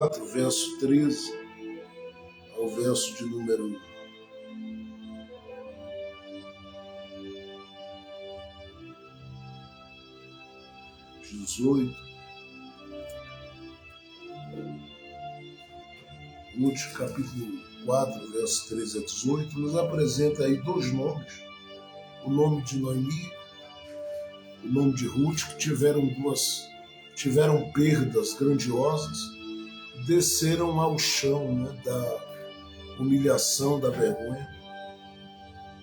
4, verso 13 ao verso de número 18. Ruth, capítulo 4, verso 13 a 18, nos apresenta aí dois nomes, o nome de Noemi, o nome de Ruth, que tiveram perdas grandiosas, desceram ao chão, né, da humilhação, da vergonha,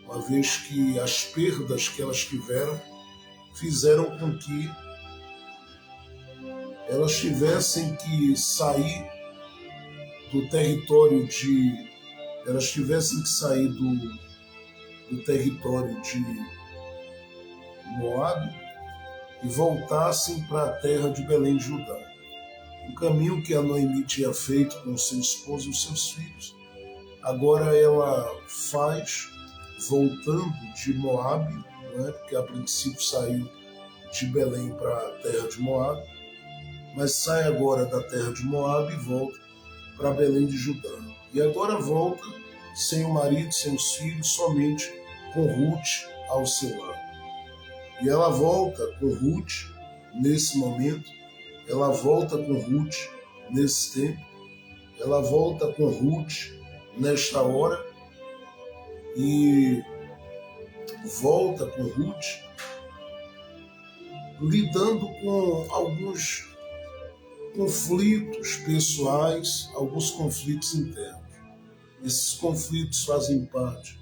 uma vez que as perdas que elas tiveram fizeram com que elas tivessem que sair do território de... elas tivessem que sair do território de Moabe e voltassem para a terra de Belém de Judá. O caminho que a Noemi tinha feito com seu esposo e os seus filhos, agora ela faz voltando de Moabe, né, porque a princípio saiu de Belém para a terra de Moabe, mas sai agora da terra de Moabe e volta para Belém de Judá. E agora volta sem o marido, sem os filhos, somente com Ruth ao seu lado. E ela volta com Ruth nesse momento, ela volta com Ruth nesse tempo, ela volta com Ruth nesta hora e volta com Ruth lidando com alguns conflitos pessoais, alguns conflitos internos. Esses conflitos fazem parte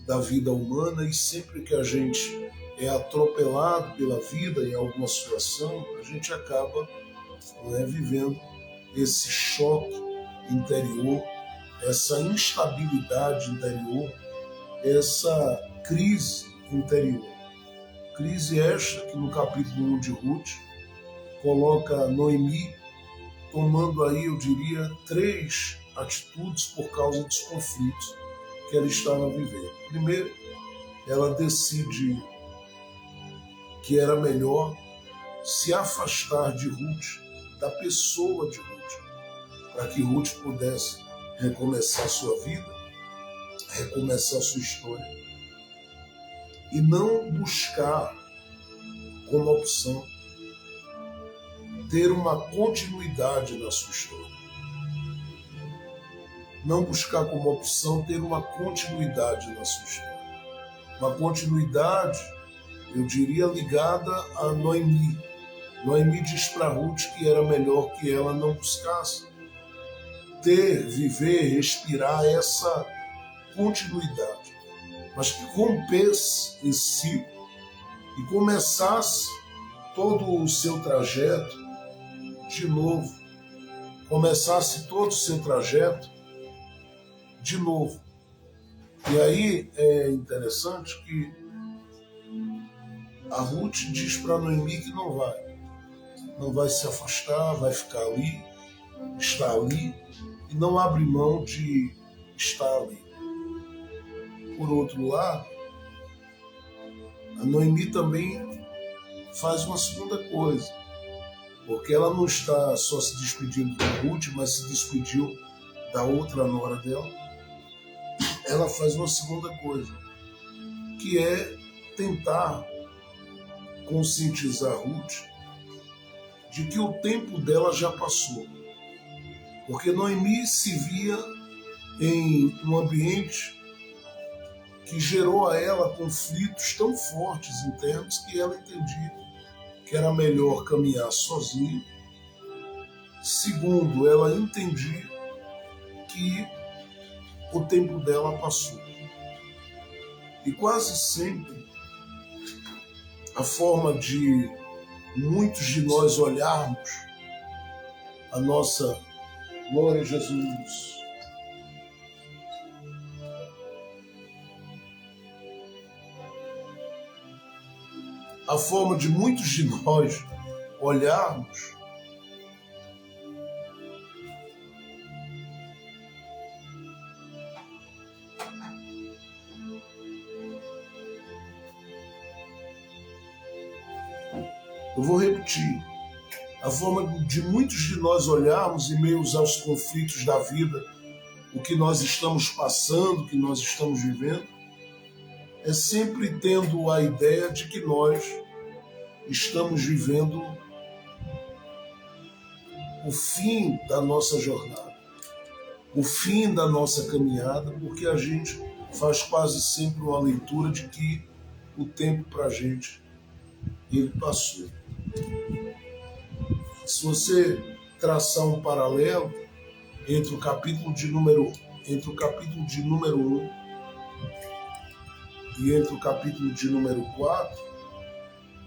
da vida humana e sempre que a gente é atropelado pela vida em alguma situação, a gente acaba, né, vivendo esse choque interior, essa instabilidade interior, essa crise interior. Crise esta que no capítulo 1 de Ruth coloca Noemi tomando aí, eu diria, 3 atitudes por causa dos conflitos que ela estava vivendo. Primeiro, ela decide que era melhor se afastar de Ruth, da pessoa de Ruth, para que Ruth pudesse recomeçar sua vida, recomeçar sua história, e não buscar como opção ter uma continuidade na sua história. Não buscar como opção ter uma continuidade na sua história. Uma continuidade, eu diria, ligada a Noemi. Noemi diz para Ruth que era melhor que ela não buscasse viver, respirar essa continuidade, mas que rompesse esse ciclo e começasse todo o seu trajeto de novo, começasse todo o seu trajeto de novo. E aí é interessante que a Ruth diz para Noemi que não vai se afastar, vai ficar ali, está ali, e não abre mão de estar ali. Por outro lado, a Noemi também faz uma segunda coisa, porque ela não está só se despedindo de Ruth, mas se despediu da outra nora dela. Ela faz uma segunda coisa, que é tentar conscientizar Ruth de que o tempo dela já passou. Porque Noemi se via em um ambiente que gerou a ela conflitos tão fortes internos que ela entendia que era melhor caminhar sozinha. Segundo, ela entendia que o tempo dela passou. E quase sempre a forma de muitos de nós olharmos a nossa... Glória a Jesus. A forma de muitos de nós olharmos eu vou repetir. a forma de muitos de nós olharmos em meio aos conflitos da vida, o que nós estamos passando, o que nós estamos vivendo, é sempre tendo a ideia de que nós estamos vivendo o fim da nossa jornada, o fim da nossa caminhada, porque a gente faz quase sempre uma leitura de que o tempo para a gente, ele passou. Se você traçar um paralelo entre o capítulo de número 1 e entre o capítulo de número 4,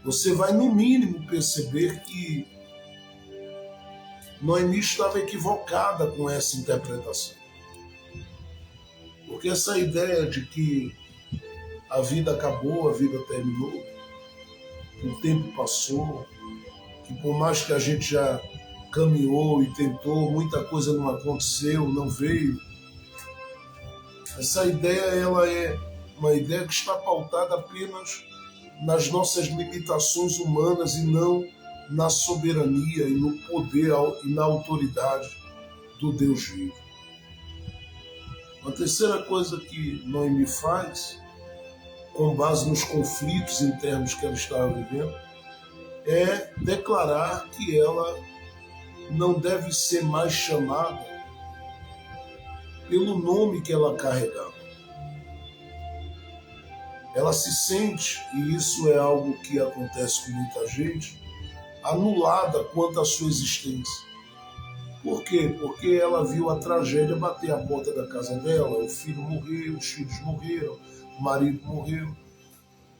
você vai no mínimo perceber que Noemi estava equivocada com essa interpretação. Porque essa ideia de que a vida acabou, a vida terminou, que o tempo passou, que por mais que a gente já caminhou e tentou, muita coisa não aconteceu, não veio. Essa ideia, ela é uma ideia que está pautada apenas nas nossas limitações humanas e não na soberania e no poder e na autoridade do Deus vivo. A terceira coisa que Noemi faz, com base nos conflitos internos que ela estava vivendo, é declarar que ela não deve ser mais chamada pelo nome que ela carregava. Ela se sente, e isso é algo que acontece com muita gente, anulada quanto à sua existência. Por quê? Porque ela viu a tragédia bater a porta da casa dela, o filho morreu, os filhos morreram, o marido morreu.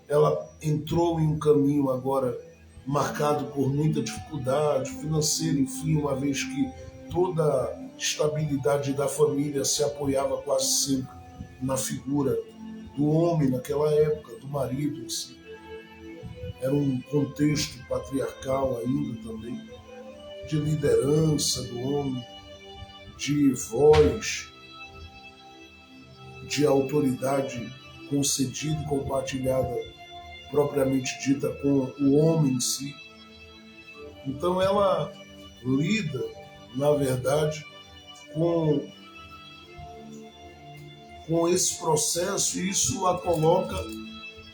Ela entrou em um caminho agora marcado por muita dificuldade financeira, enfim, uma vez que toda a estabilidade da família se apoiava quase sempre na figura do homem naquela época, do marido em si. Era um contexto patriarcal ainda também, de liderança do homem, de voz, de autoridade concedida e compartilhada, propriamente dita, com o homem em si. Então ela lida, na verdade, com esse processo, e isso a coloca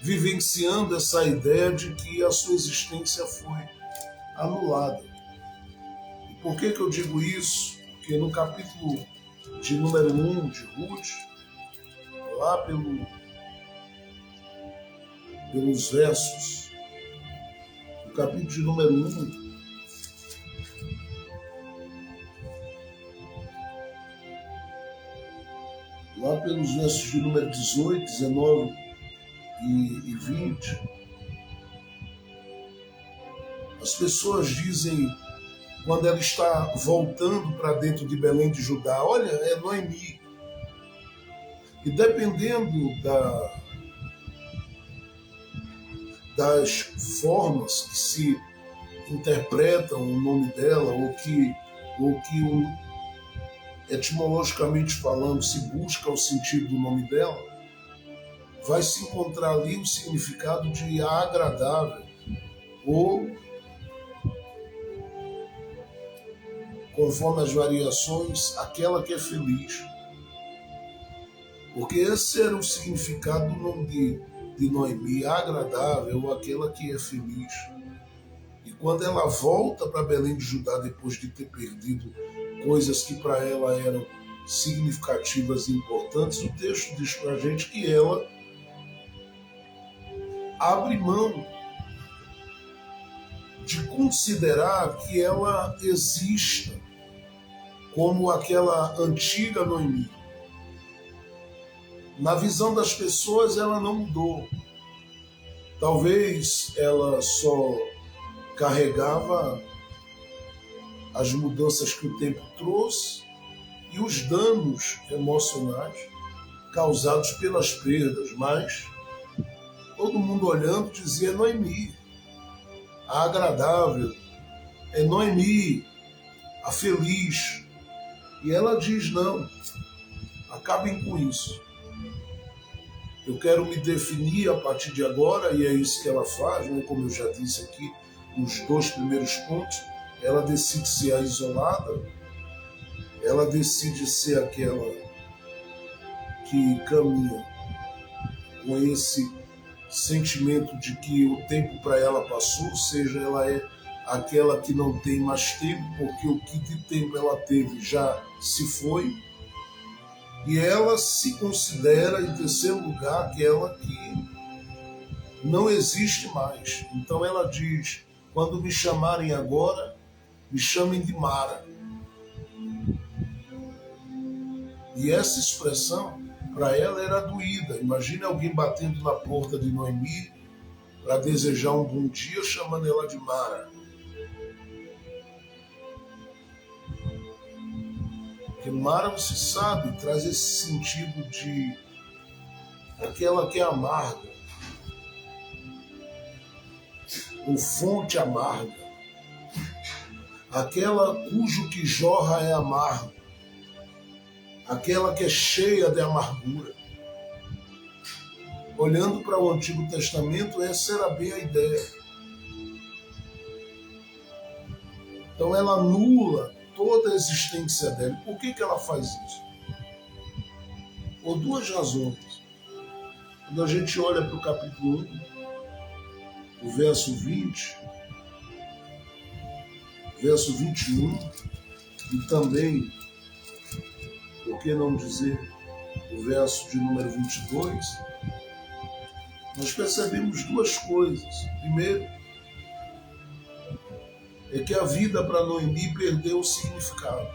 vivenciando essa ideia de que a sua existência foi anulada. E por que eu digo isso? Porque no capítulo de número 1 de Ruth, lá pelos versos, no capítulo de número 1, lá pelos versos de número 18, 19 e 20, as pessoas dizem, quando ela está voltando para dentro de Belém de Judá, olha, é Noemi. E dependendo das formas que se interpretam o nome dela, ou que etimologicamente falando, se busca o sentido do nome dela, vai se encontrar ali o significado de agradável, ou, conforme as variações, aquela que é feliz. Porque esse era o significado do nome de Noemi, agradável, ou aquela que é feliz. E quando ela volta para Belém de Judá, depois de ter perdido coisas que para ela eram significativas e importantes, o texto diz para a gente que ela abre mão de considerar que ela exista como aquela antiga Noemi. Na visão das pessoas, ela não mudou. Talvez ela só carregava as mudanças que o tempo trouxe e os danos emocionais causados pelas perdas, mas todo mundo olhando dizia Noemi, a agradável, é Noemi, a feliz. E ela diz, não, acabem com isso. Eu quero me definir a partir de agora, e é isso que ela faz, né? Como eu já disse aqui, nos 2 primeiros pontos, ela decide ser a isolada, ela decide ser aquela que caminha com esse sentimento de que o tempo para ela passou, ou seja, ela é aquela que não tem mais tempo, porque o que de tempo ela teve já se foi, e ela se considera, em terceiro lugar, aquela que não existe mais. Então ela diz: quando me chamarem agora, me chamem de Mara. E essa expressão, para ela, era doída. Imagine alguém batendo na porta de Noemi para desejar um bom dia, chamando ela de Mara. Porque Mara, você sabe, traz esse sentido de aquela que é amarga, ou fonte amarga, aquela cujo que jorra é amargo, aquela que é cheia de amargura. Olhando para o Antigo Testamento, essa era bem a ideia. Então ela anula toda a existência dela. Por que ela faz isso? Por duas razões. Quando a gente olha para o capítulo 1, o verso 20, verso 21, e também, por que não dizer, o verso de número 22, nós percebemos duas coisas. Primeiro, é que a vida para Noemi perdeu o significado.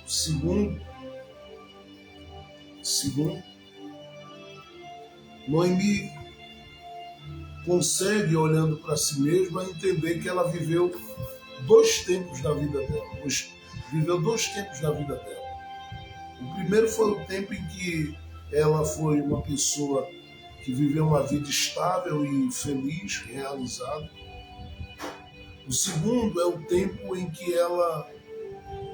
Segundo, Noemi consegue, olhando para si mesma, entender que ela viveu dois tempos da vida dela. Viveu dois tempos da vida dela. O primeiro foi o tempo em que ela foi uma pessoa que viveu uma vida estável e feliz, realizada. O segundo é o tempo em que ela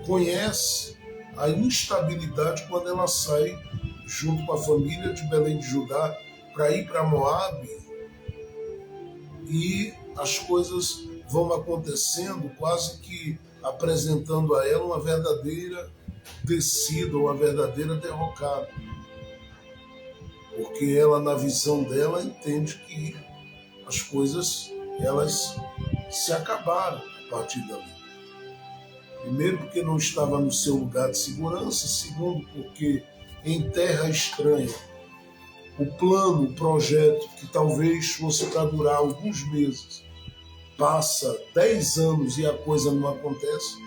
conhece a instabilidade quando ela sai junto com a família de Belém de Judá para ir para Moabe, e as coisas vão acontecendo quase que apresentando a ela uma verdadeira descida, uma verdadeira derrocada. Porque ela, na visão dela, entende que as coisas elas se acabaram a partir dali. Primeiro, porque não estava no seu lugar de segurança. Segundo, porque em terra estranha, o plano, o projeto, que talvez fosse para durar alguns meses, passa 10 anos e a coisa não acontece.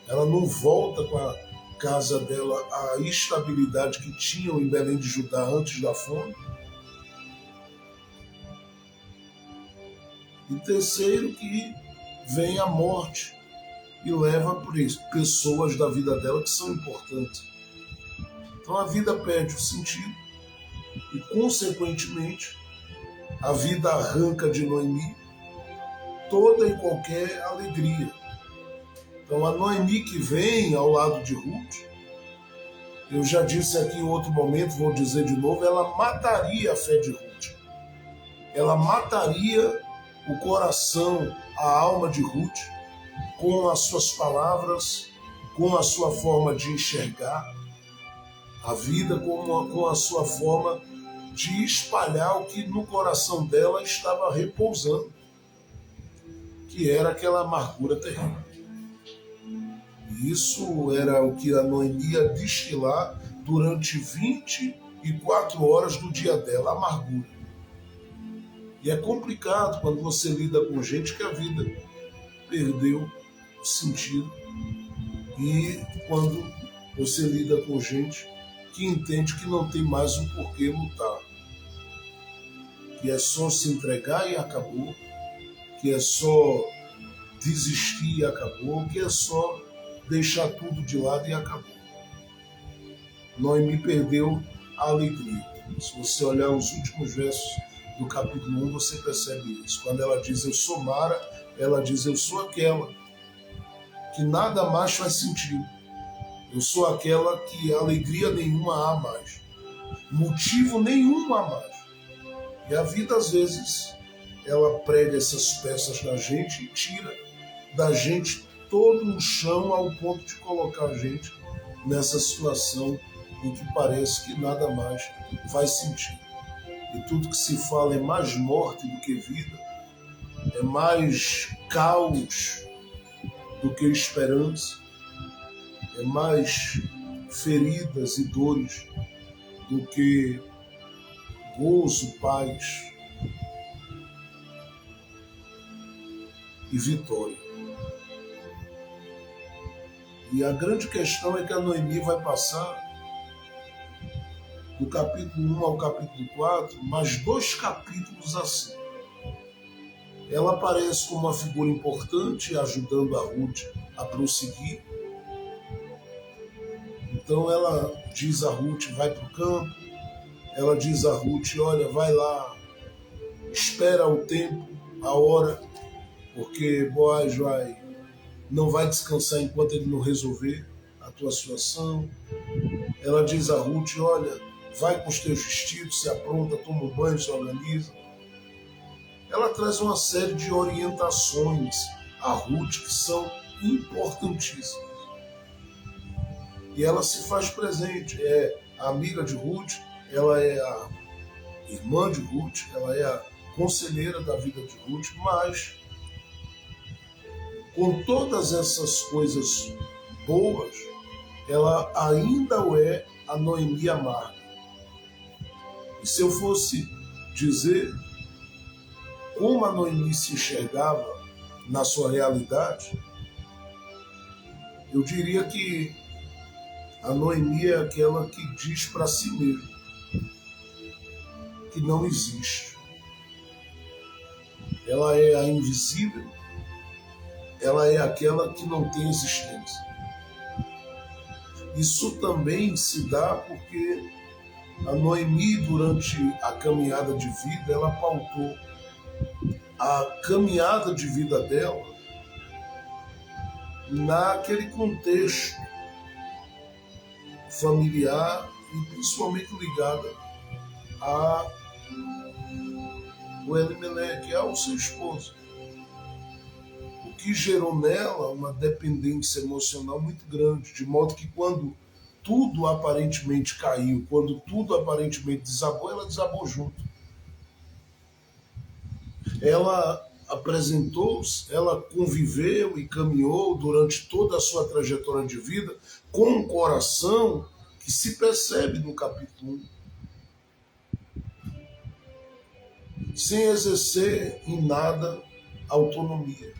Ela não volta com a casa dela à estabilidade que tinham em Belém de Judá antes da fome. E terceiro, que vem a morte e leva por isso pessoas da vida dela que são importantes. Então a vida perde o sentido e, consequentemente, a vida arranca de Noemi toda e qualquer alegria. Então a Noemi que vem ao lado de Ruth, eu já disse aqui em outro momento, vou dizer de novo, ela mataria a fé de Ruth. Ela mataria o coração, a alma de Ruth, com as suas palavras, com a sua forma de enxergar a vida, com a sua forma de espalhar o que no coração dela estava repousando, que era aquela amargura terrível. E isso era o que a Noemi ia destilar durante 24 horas do dia dela, amargura. E é complicado quando você lida com gente que a vida perdeu o sentido, e quando você lida com gente que entende que não tem mais um porquê lutar, que é só se entregar e acabou, que é só desistir e acabou, que é só deixar tudo de lado e acabou. Noemi perdeu a alegria. Se você olhar os últimos versos do capítulo 1, você percebe isso. Quando ela diz eu sou Mara, ela diz eu sou aquela que nada mais faz sentido. Eu sou aquela que alegria nenhuma há mais, motivo nenhum há mais. E a vida, às vezes, ela prega essas peças na gente e tira da gente todo um chão ao ponto de colocar a gente nessa situação em que parece que nada mais faz sentido. E tudo que se fala é mais morte do que vida, é mais caos do que esperança, é mais feridas e dores do que gozo, paz e vitória. E a grande questão é que a Noemi vai passar do capítulo 1 ao capítulo 4, mais 2 capítulos assim. Ela aparece como uma figura importante, ajudando a Ruth a prosseguir. Então ela diz a Ruth, vai para o campo. Ela diz a Ruth, olha, vai lá, espera o tempo, a hora, porque Boaz não vai descansar enquanto ele não resolver a tua situação. Ela diz a Ruth, olha, vai com os teus vestidos, se apronta, toma um banho, se organiza. Ela traz uma série de orientações a Ruth que são importantíssimas. E ela se faz presente, é a amiga de Ruth, ela é a irmã de Ruth, ela é a conselheira da vida de Ruth, mas com todas essas coisas boas, ela ainda é a Noemi amarga. E se eu fosse dizer como a Noemi se enxergava na sua realidade, eu diria que a Noemi é aquela que diz para si mesma que não existe. Ela é a invisível, ela é aquela que não tem existência. Isso também se dá porque a Noemi, durante a caminhada de vida, ela pautou a caminhada de vida dela naquele contexto familiar e principalmente ligada ao Elimeleque, ao seu esposo. O que gerou nela uma dependência emocional muito grande, de modo que quando tudo aparentemente caiu, quando tudo aparentemente desabou, ela desabou junto. Ela apresentou-se, ela conviveu e caminhou durante toda a sua trajetória de vida com um coração que se percebe no capítulo 1, sem exercer em nada autonomia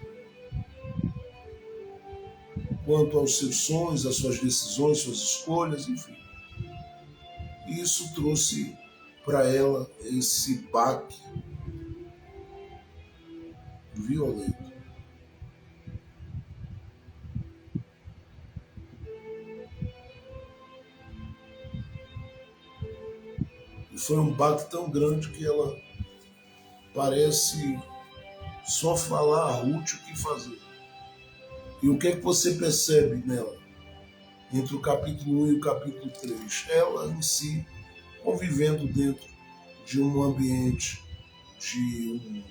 quanto aos seus sonhos, às suas decisões, suas escolhas, enfim. E isso trouxe para ela esse baque violento. E foi um baque tão grande que ela parece só falar a Ruth o que fazer. E o que é que você percebe nela? Entre o capítulo 1 e o capítulo 3. Ela em si, convivendo dentro de um ambiente, de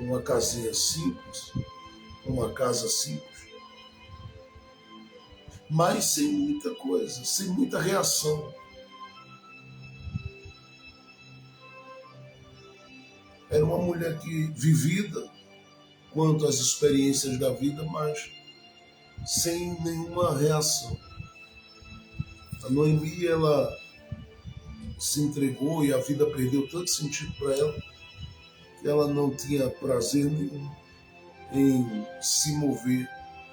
uma casinha simples, uma casa simples, mas sem muita coisa, sem muita reação. Era uma mulher que vivida quanto às experiências da vida, mas sem nenhuma reação. A Noemi, ela se entregou e a vida perdeu tanto sentido para ela que ela não tinha prazer nenhum em se mover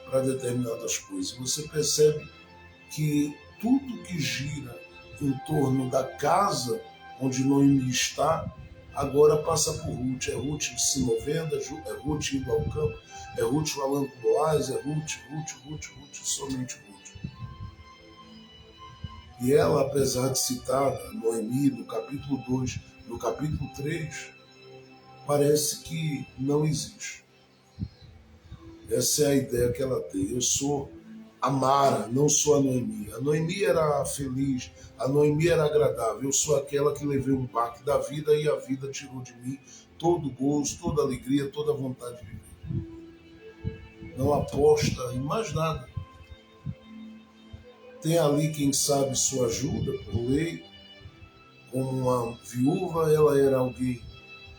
para determinadas coisas. Você percebe que tudo que gira em torno da casa onde Noemi está, agora passa por Ruth. É Ruth se movendo, é Ruth indo ao campo, é Ruth falando com Boaz, é Ruth, somente Ruth. E ela, apesar de citada, Noemi, no capítulo 2, no capítulo 3, parece que não existe. Essa é a ideia que ela tem. Eu sou a Mara, não sou a Noemi. A Noemi era feliz, a Noemi era agradável. Eu sou aquela que levei um baque da vida e a vida tirou de mim todo o gozo, toda a alegria, toda a vontade de viver. Não aposta em mais nada. Tem ali, quem sabe, sua ajuda por lei. Como uma viúva, ela era alguém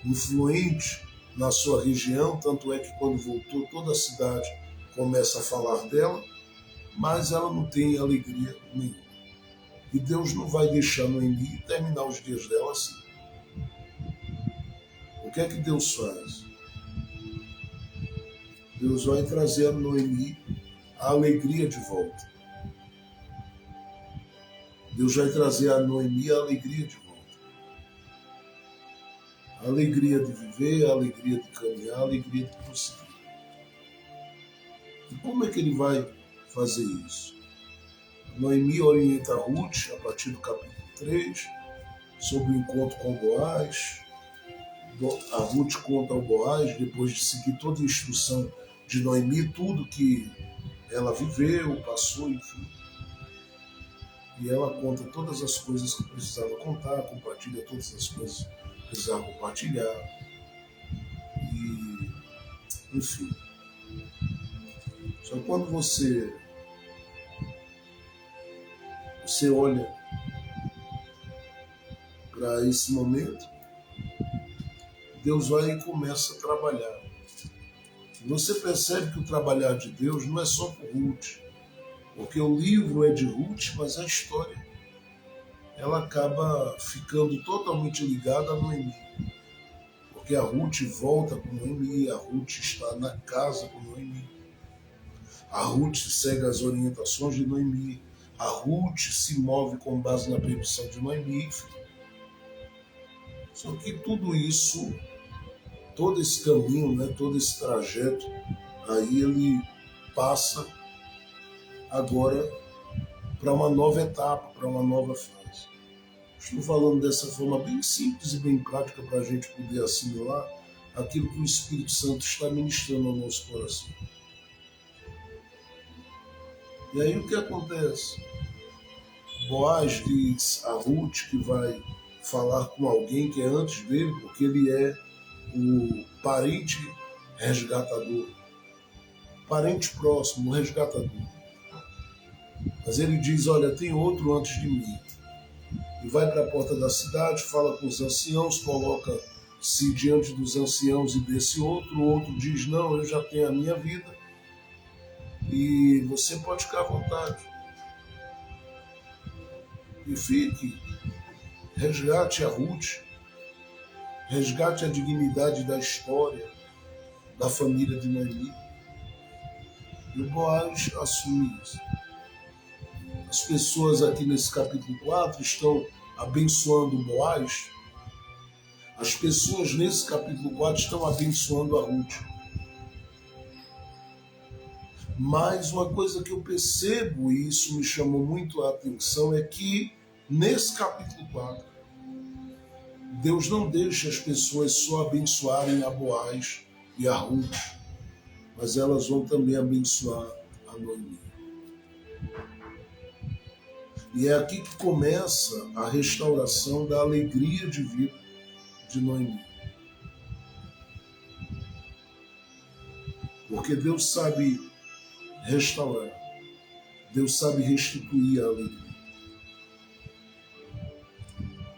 influente na sua região, tanto é que quando voltou toda a cidade começa a falar dela, mas ela não tem alegria nenhuma. E Deus não vai deixar Noemi terminar os dias dela assim. O que é que Deus faz? Deus vai trazer a Noemi a alegria de volta. Deus vai trazer a Noemi a alegria de volta. A alegria de viver, a alegria de caminhar, a alegria de prosseguir. E como é que ele vai fazer isso? Noemi orienta a Ruth, a partir do capítulo 3, sobre o encontro com Boaz. A Ruth conta ao Boaz, depois de seguir toda a instrução de Noemi, tudo que ela viveu, passou, enfim. E ela conta todas as coisas que precisava contar, compartilha todas as coisas que precisava compartilhar. E, enfim. Só que quando você olha para esse momento, Deus vai e começa a trabalhar. E você percebe que o trabalhar de Deus não é só por Ruth, porque o livro é de Ruth, mas a história ela acaba ficando totalmente ligada a Noemi. Porque a Ruth volta com Noemi, a Ruth está na casa com Noemi, a Ruth segue as orientações de Noemi, a Ruth se move com base na permissão de Noemi, enfim. Só que tudo isso, todo esse caminho, né, todo esse trajeto, aí ele passa agora para uma nova etapa, para uma nova fase. Estou falando dessa forma bem simples e bem prática para a gente poder assimilar aquilo que o Espírito Santo está ministrando ao nosso coração. E aí o que acontece? Boaz diz a Ruth que vai falar com alguém que é antes dele, porque ele é o parente resgatador, parente próximo, o resgatador. Mas ele diz, olha, tem outro antes de mim. E vai para a porta da cidade, fala com os anciãos, coloca-se diante dos anciãos e desse outro. O outro diz, não, eu já tenho a minha vida e você pode ficar à vontade. E fique, resgate a Ruth, resgate a dignidade da história da família de Noemi. E o Boaz assume isso. As pessoas aqui nesse capítulo 4 estão abençoando o Boaz. As pessoas nesse capítulo 4 estão abençoando a Ruth. Mas uma coisa que eu percebo, e isso me chamou muito a atenção, é que nesse capítulo 4, Deus não deixa as pessoas só abençoarem a Boaz e a Ruth, mas elas vão também abençoar a Noemi. E é aqui que começa a restauração da alegria de vida de Noemi. Porque Deus sabe restaurar, Deus sabe restituir a alegria.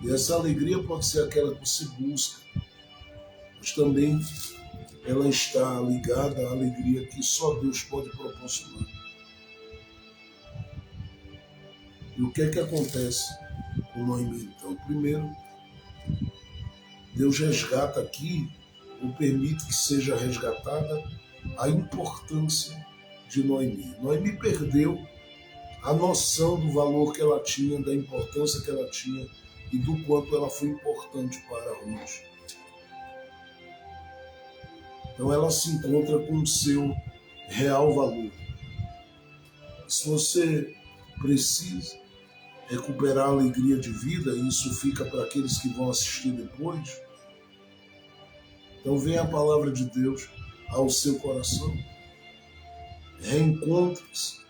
E essa alegria pode ser aquela que você busca, mas também ela está ligada à alegria que só Deus pode proporcionar. E o que é que acontece com Noemi, então? Primeiro, Deus resgata aqui, ou permite que seja resgatada, a importância de Noemi. Noemi perdeu a noção do valor que ela tinha, da importância que ela tinha e do quanto ela foi importante para Ruth. Então ela se encontra com o seu real valor. Se você precisa recuperar a alegria de vida, e isso fica para aqueles que vão assistir depois, então vem a palavra de Deus ao seu coração. Reencontre-se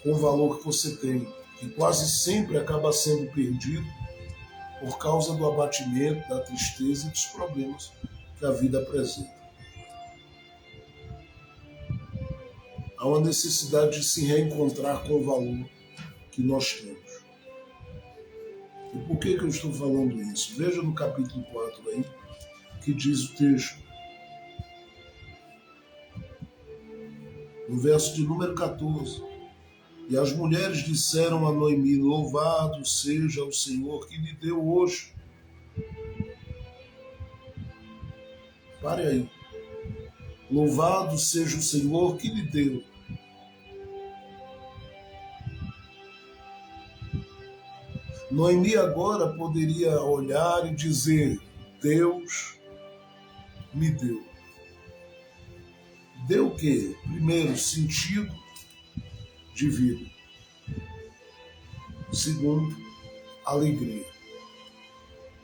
com o valor que você tem, que quase sempre acaba sendo perdido por causa do abatimento, da tristeza e dos problemas que a vida apresenta. Há uma necessidade de se reencontrar com o valor que nós temos. E por que eu estou falando isso? Veja no capítulo 4 aí, que diz o texto, no verso de número 14. E as mulheres disseram a Noemi: louvado seja o Senhor que lhe deu hoje. Pare aí. Louvado seja o Senhor que lhe deu. Noemi agora poderia olhar e dizer: Deus me deu. Deu o quê? Primeiro, sentido de vida. Segundo, alegria.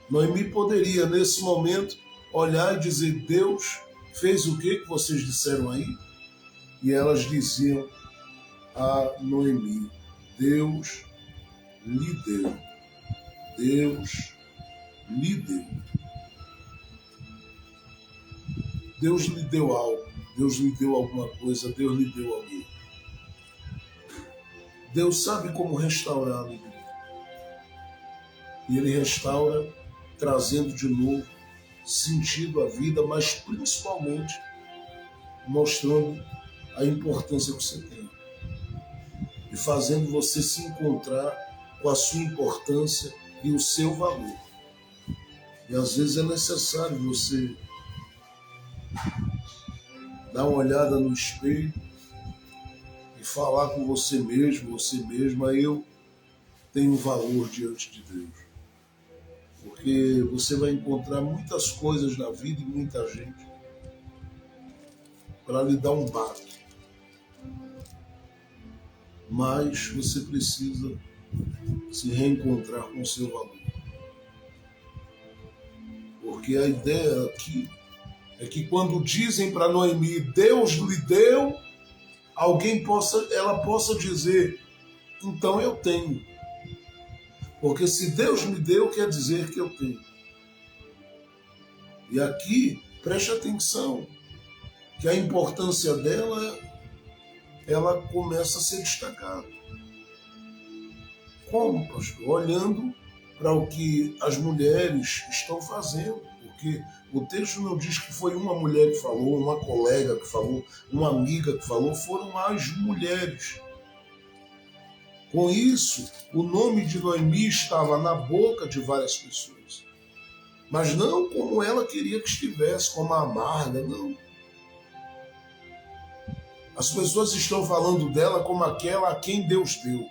Noemi poderia, nesse momento, olhar e dizer: Deus fez o que vocês disseram aí? E elas diziam a Noemi: Deus lhe deu. Deus lhe deu. Deus lhe deu algo. Deus lhe deu alguma coisa. Deus lhe deu alguém. Deus sabe como restaurar a alegria. E Ele restaura trazendo de novo sentido à vida, mas principalmente mostrando a importância que você tem. E fazendo você se encontrar com a sua importância e o seu valor. E às vezes é necessário você dar uma olhada no espelho e falar com você mesmo, você mesma: eu tenho valor diante de Deus. Porque você vai encontrar muitas coisas na vida e muita gente para lhe dar um baque. Mas você precisa se reencontrar com o seu valor. Porque a ideia aqui é que quando dizem para Noemi: Deus lhe deu, ela possa dizer: então eu tenho. Porque se Deus me deu, quer dizer que eu tenho. E aqui, preste atenção, que a importância dela, ela começa a ser destacada. Como, pastor? Olhando para o que as mulheres estão fazendo. Porque o texto não diz que foi uma mulher que falou, uma colega que falou, uma amiga que falou, foram as mulheres. Com isso, o nome de Noemi estava na boca de várias pessoas. Mas não como ela queria que estivesse, como a amarga, não. As pessoas estão falando dela como aquela a quem Deus deu.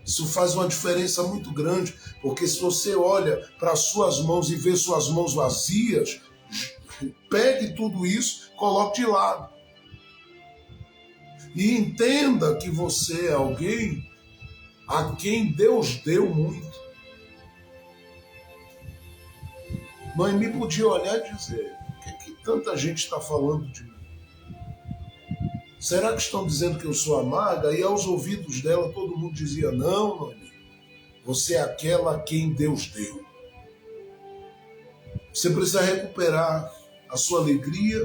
Isso faz uma diferença muito grande, porque se você olha para suas mãos e vê suas mãos vazias, pegue tudo isso, coloque de lado. E entenda que você é alguém a quem Deus deu muito. Noemi podia olhar e dizer: o que tanta gente está falando de mim? Será que estão dizendo que eu sou amarga? E aos ouvidos dela todo mundo dizia: não, Noemi, você é aquela a quem Deus deu. Você precisa recuperar a sua alegria,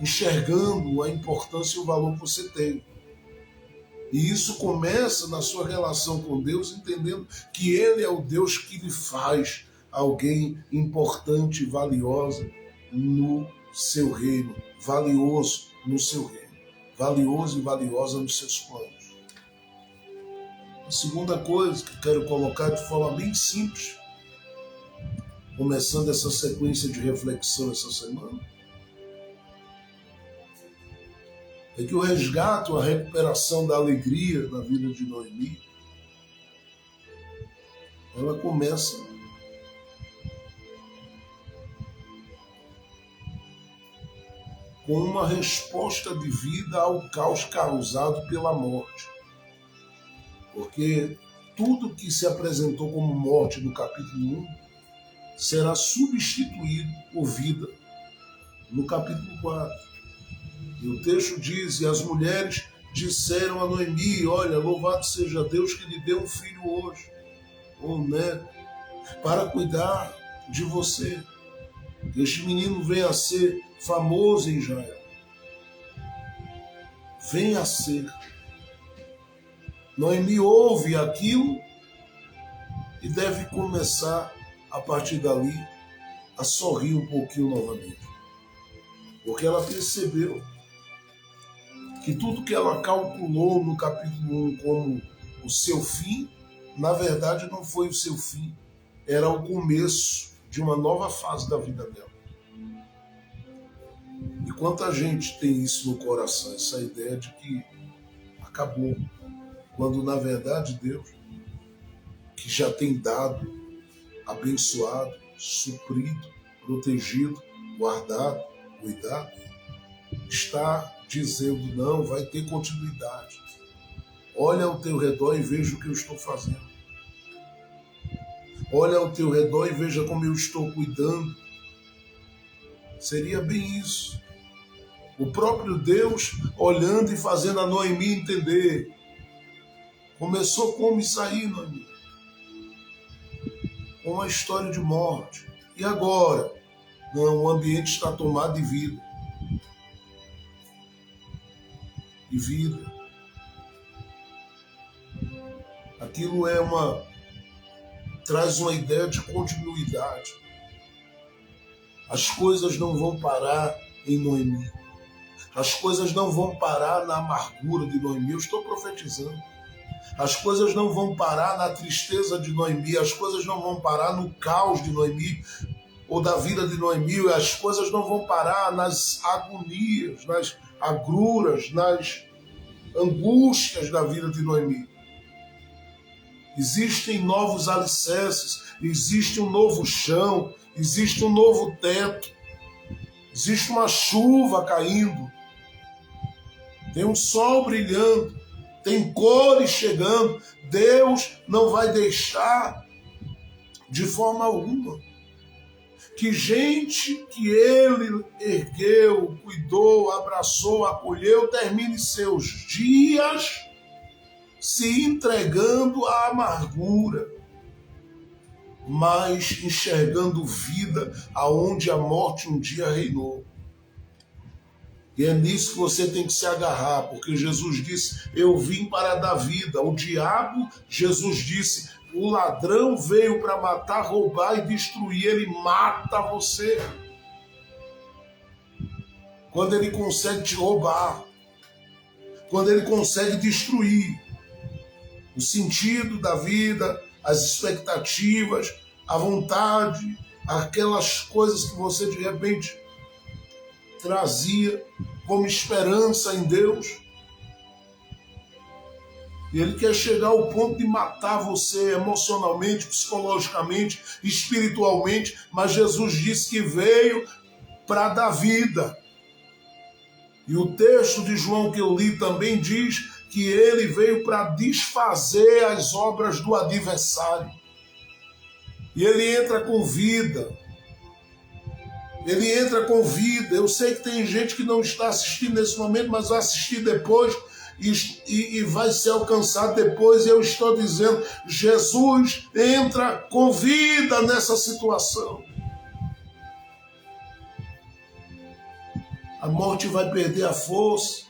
enxergando a importância e o valor que você tem. E isso começa na sua relação com Deus, entendendo que Ele é o Deus que lhe faz alguém importante e valiosa no seu reino, valioso no seu reino, valioso e valiosa nos seus planos. A segunda coisa que quero colocar de forma bem simples, começando essa sequência de reflexão essa semana, é que o resgate, a recuperação da alegria na vida de Noemi, ela começa com uma resposta de vida ao caos causado pela morte. Porque tudo que se apresentou como morte no capítulo 1 será substituído por vida no capítulo 4. E o texto diz: e as mulheres disseram a Noemi: olha, louvado seja Deus que lhe deu um filho hoje, ou um neto, para cuidar de você. Este menino venha a ser famoso em Israel. Venha a ser. Noemi ouve aquilo e deve começar, a partir dali, a sorrir um pouquinho novamente. Porque ela percebeu que tudo que ela calculou no capítulo 1 como o seu fim, na verdade não foi o seu fim, era o começo de uma nova fase da vida dela. E quanta gente tem isso no coração, essa ideia de que acabou, quando na verdade Deus, que já tem dado, abençoado, suprido, protegido, guardado, cuidado, está dizendo: não, vai ter continuidade. Olha ao teu redor e veja o que eu estou fazendo. Olha ao teu redor e veja como eu estou cuidando. Seria bem isso. O próprio Deus olhando e fazendo a Noemi entender. Começou como isso aí, Noemi? Com uma história de morte. E agora? Não, o ambiente está tomado de vida. De vida. Aquilo traz uma ideia de continuidade. As coisas não vão parar em Noemi. As coisas não vão parar na amargura de Noemi. Eu estou profetizando. As coisas não vão parar na tristeza de Noemi. As coisas não vão parar no caos de Noemi ou da vida de Noemi. As coisas não vão parar nas agonias, nas agruras, nas angústias da vida de Noemi. Existem novos alicerces, existe um novo chão, existe um novo teto, existe uma chuva caindo, tem um sol brilhando, tem cores chegando. Deus não vai deixar de forma alguma que gente que Ele ergueu, cuidou, abraçou, acolheu, termine seus dias se entregando à amargura, mas enxergando vida aonde a morte um dia reinou. E é nisso que você tem que se agarrar, porque Jesus disse: eu vim para dar vida. O diabo, Jesus disse, o ladrão veio para matar, roubar e destruir. Ele mata você quando ele consegue te roubar, quando ele consegue destruir o sentido da vida, as expectativas, a vontade, aquelas coisas que você de repente trazia como esperança em Deus. E ele quer chegar ao ponto de matar você emocionalmente, psicologicamente, espiritualmente, mas Jesus disse que veio para dar vida. E o texto de João que eu li também diz que ele veio para desfazer as obras do adversário. E ele entra com vida. Ele entra com vida. Eu sei que tem gente que não está assistindo nesse momento, mas vai assistir depois e vai ser alcançado depois. E eu estou dizendo, Jesus entra com vida nessa situação. A morte vai perder a força.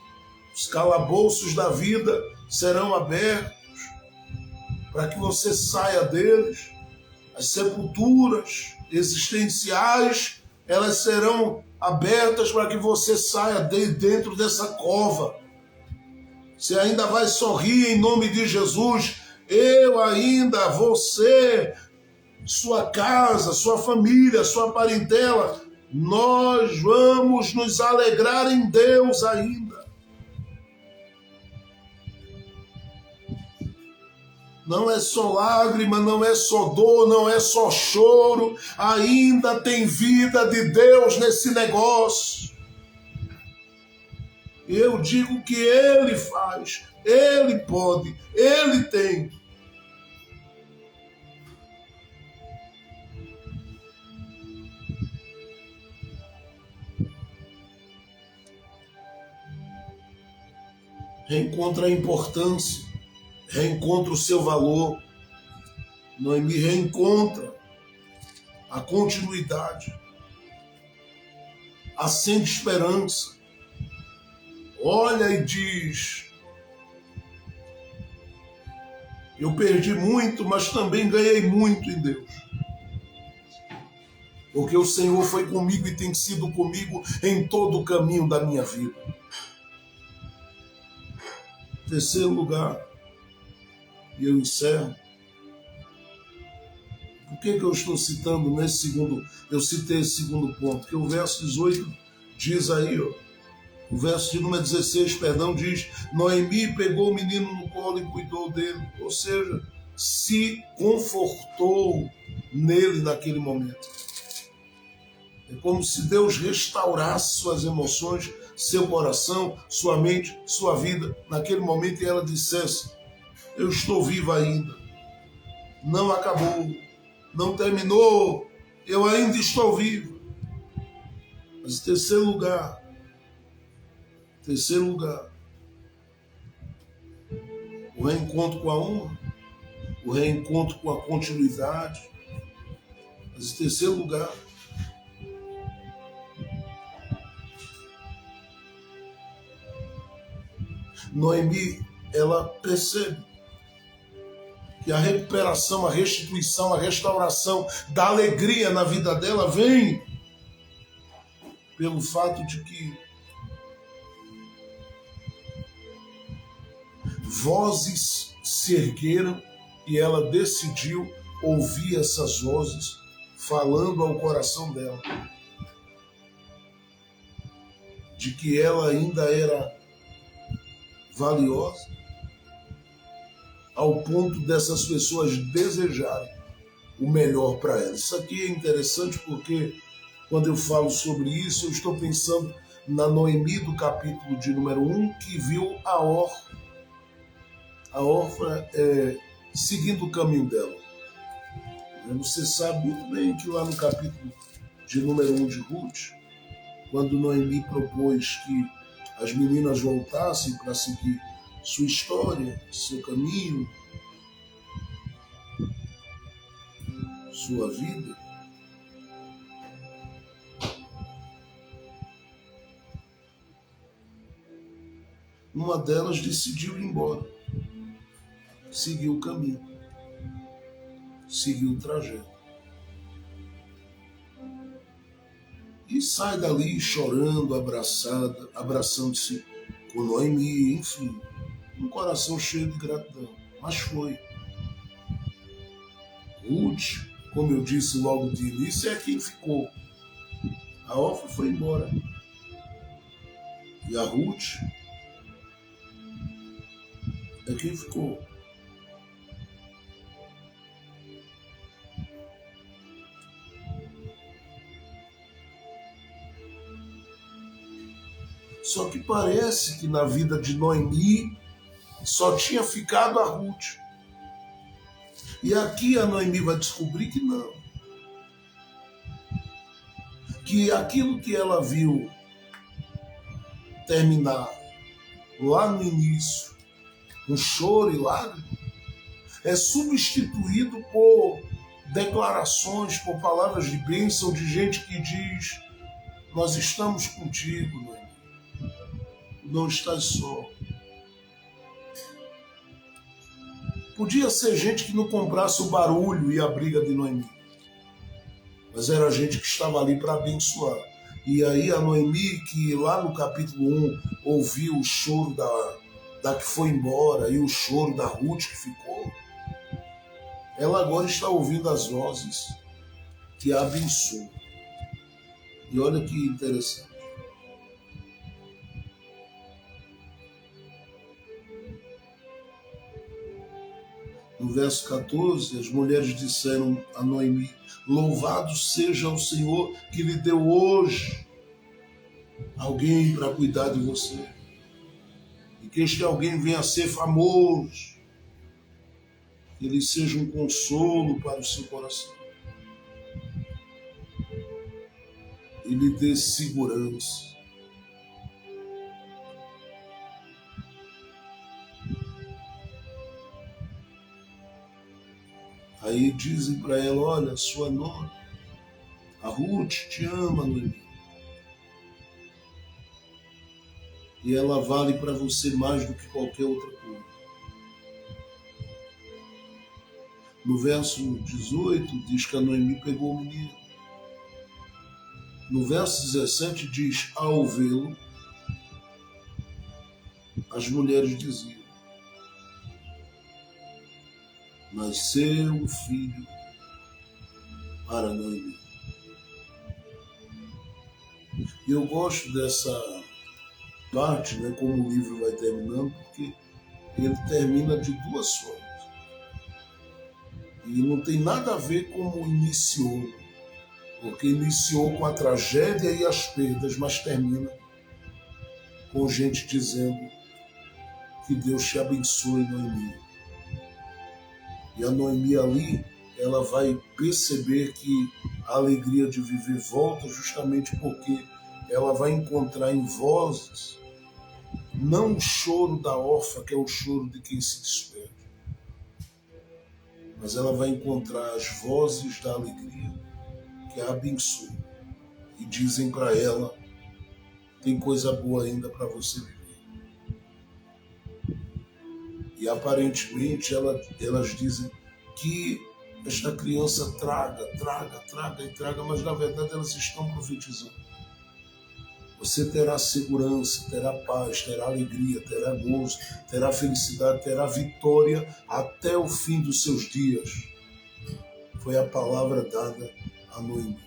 Os calabouços da vida serão abertos para que você saia deles. As sepulturas existenciais, elas serão abertas para que você saia de dentro dessa cova. Você ainda vai sorrir em nome de Jesus. Eu ainda, você, sua casa, sua família, sua parentela, nós vamos nos alegrar em Deus ainda. Não é só lágrima, não é só dor, não é só choro. Ainda tem vida de Deus nesse negócio. Eu digo que Ele faz, Ele pode, Ele tem. reencontra a importância, reencontra o seu valor. Noemi reencontra a continuidade, acende esperança, olha e diz: eu perdi muito, mas também ganhei muito em Deus. Porque o Senhor foi comigo e tem sido comigo em todo o caminho da minha vida. Terceiro lugar, e eu encerro. Por que eu estou citando nesse segundo? Eu citei esse segundo ponto, porque o verso 18 diz aí, ó, o verso de número 16, perdão, diz: Noemi pegou o menino no colo e cuidou dele. Ou seja, se confortou nele naquele momento. É como se Deus restaurasse suas emoções, seu coração, sua mente, sua vida, naquele momento, e ela dissesse: eu estou viva ainda. Não acabou, não terminou, eu ainda estou vivo. Mas terceiro lugar, o reencontro com a honra, o reencontro com a continuidade. Mas em terceiro lugar, Noemi, ela percebe que a recuperação, a restituição, a restauração da alegria na vida dela vem pelo fato de que vozes se ergueram e ela decidiu ouvir essas vozes falando ao coração dela de que ela ainda era valiosa, ao ponto dessas pessoas desejarem o melhor para ela. Isso aqui é interessante porque quando eu falo sobre isso, eu estou pensando na Noemi do capítulo de número 1, que viu a órfã seguindo o caminho dela. Você sabe muito bem que lá no capítulo de número 1 de Ruth, quando Noemi propôs que as meninas voltassem para seguir sua história, seu caminho, sua vida, uma delas decidiu ir embora, seguiu o caminho, seguiu o trajeto. E sai dali chorando, abraçando-se com Noemi, enfim, um coração cheio de gratidão. Mas foi. Ruth, como eu disse logo de início, é quem ficou. A órfã foi embora. E a Ruth é quem ficou. Só que parece que na vida de Noemi só tinha ficado a Ruth. E aqui a Noemi vai descobrir que não. Que aquilo que ela viu terminar lá no início, com choro e lágrimas, é substituído por declarações, por palavras de bênção de gente que diz: nós estamos contigo, Noemi. Não estás só. Podia ser gente que não comprasse o barulho e a briga de Noemi, mas era gente que estava ali para abençoar. E aí a Noemi, que lá no capítulo 1 ouviu o choro da que foi embora e o choro da Ruth que ficou, ela agora está ouvindo as vozes que a abençoam. E olha que interessante. No verso 14, as mulheres disseram a Noemi: louvado seja o Senhor que lhe deu hoje alguém para cuidar de você. E que este alguém venha a ser famoso. Que ele seja um consolo para o seu coração. E lhe dê segurança. Aí dizem para ela, olha, sua nora, a Ruth te ama, Noemi. E ela vale para você mais do que qualquer outra coisa. No verso 18 diz que a Noemi pegou o menino. No verso 17 diz, ao vê-lo, as mulheres diziam, nasceu um filho para Noemi. E eu gosto dessa parte, né, como o livro vai terminando, porque ele termina de duas formas. E não tem nada a ver com como iniciou, porque iniciou com a tragédia e as perdas, mas termina com gente dizendo que Deus te abençoe, Noemi. E a Noemi ali, ela vai perceber que a alegria de viver volta justamente porque ela vai encontrar em vozes não o choro da órfã, que é o choro de quem se despede, mas ela vai encontrar as vozes da alegria que a abençoam e dizem para ela, tem coisa boa ainda para você viver. E aparentemente elas dizem que esta criança traga, mas na verdade elas estão profetizando. Você terá segurança, terá paz, terá alegria, terá gozo, terá felicidade, terá vitória até o fim dos seus dias. Foi a palavra dada a Noemi.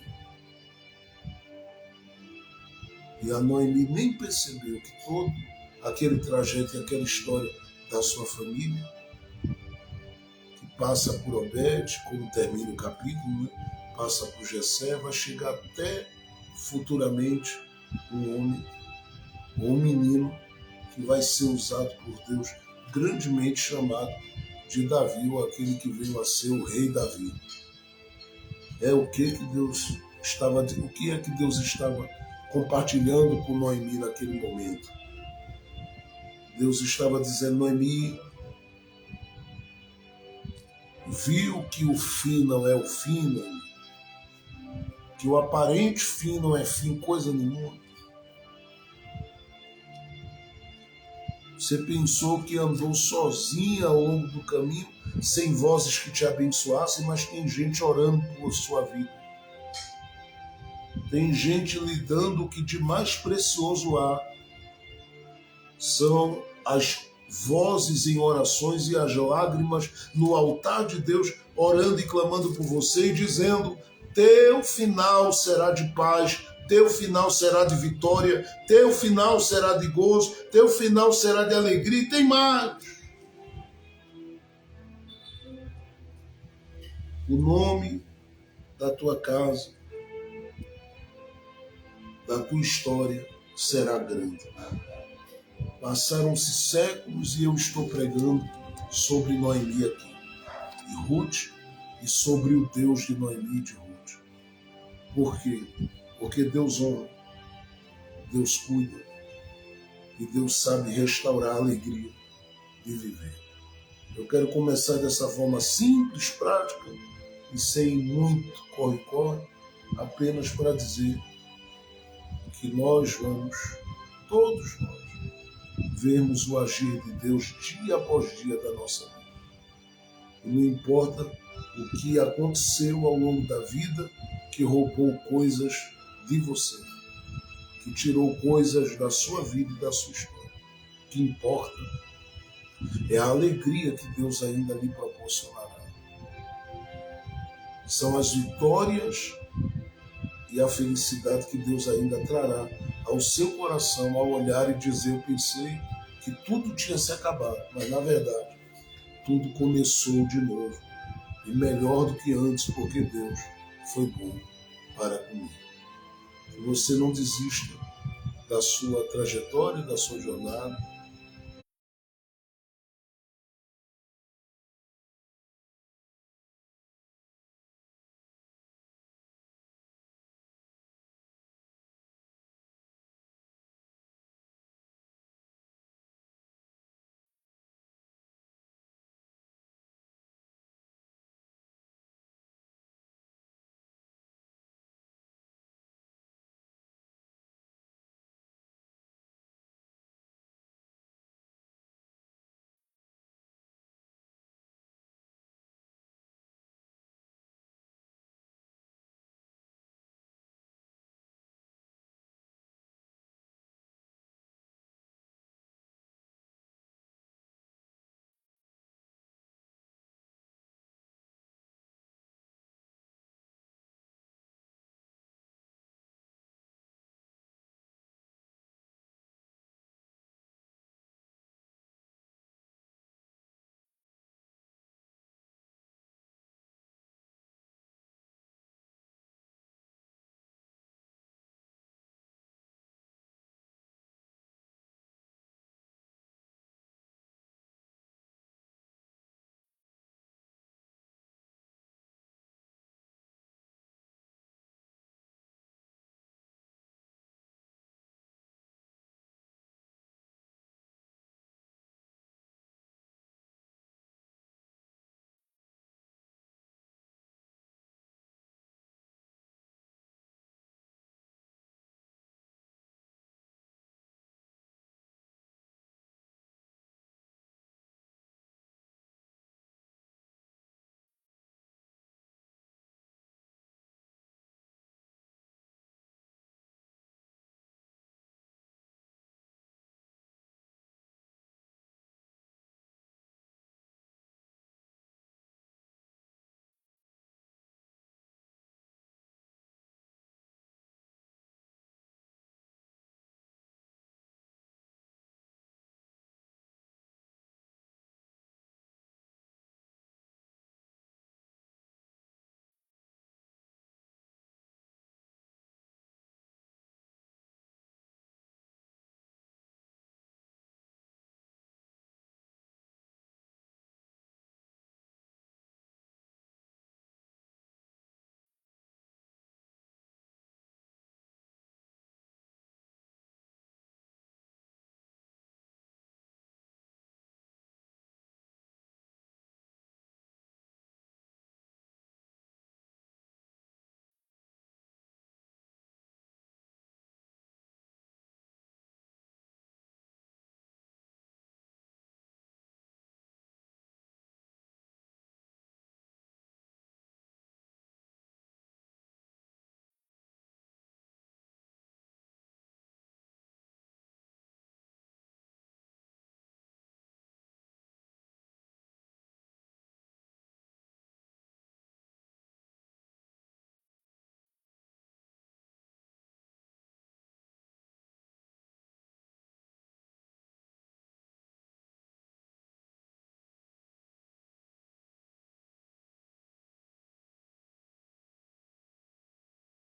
E a Noemi nem percebeu que todo aquele trajeto e aquela história da sua família, que passa por Obed, como termina o capítulo, né? Passa por Jessé, vai chegar até futuramente um homem ou um menino que vai ser usado por Deus, grandemente chamado de Davi, ou aquele que veio a ser o rei Davi. O que é que Deus estava compartilhando com Noemi naquele momento? Deus estava dizendo, Noemi, viu que o fim não é o fim, Noemi? Que o aparente fim não é fim coisa nenhuma. Você pensou que andou sozinha ao longo do caminho, sem vozes que te abençoassem, mas tem gente orando por sua vida. Tem gente lhe dando o que de mais precioso há. São as vozes em orações e as lágrimas no altar de Deus, orando e clamando por você e dizendo, teu final será de paz, teu final será de vitória, teu final será de gozo, teu final será de alegria, e tem mais. O nome da tua casa, da tua história será grande. Passaram-se séculos e eu estou pregando sobre Noemi aqui, e Ruth, e sobre o Deus de Noemi e de Ruth. Por quê? Porque Deus honra, Deus cuida e Deus sabe restaurar a alegria de viver. Eu quero começar dessa forma simples, prática e sem muito corre-corre, apenas para dizer que nós vamos, todos nós, vermos o agir de Deus dia após dia da nossa vida. E não importa o que aconteceu ao longo da vida que roubou coisas de você, que tirou coisas da sua vida e da sua história. O que importa é a alegria que Deus ainda lhe proporcionará. São as vitórias e a felicidade que Deus ainda trará ao seu coração ao olhar e dizer, eu pensei que tudo tinha se acabado, mas na verdade tudo começou de novo e melhor do que antes, porque Deus foi bom para comigo. Que você não desista da sua trajetória, da sua jornada,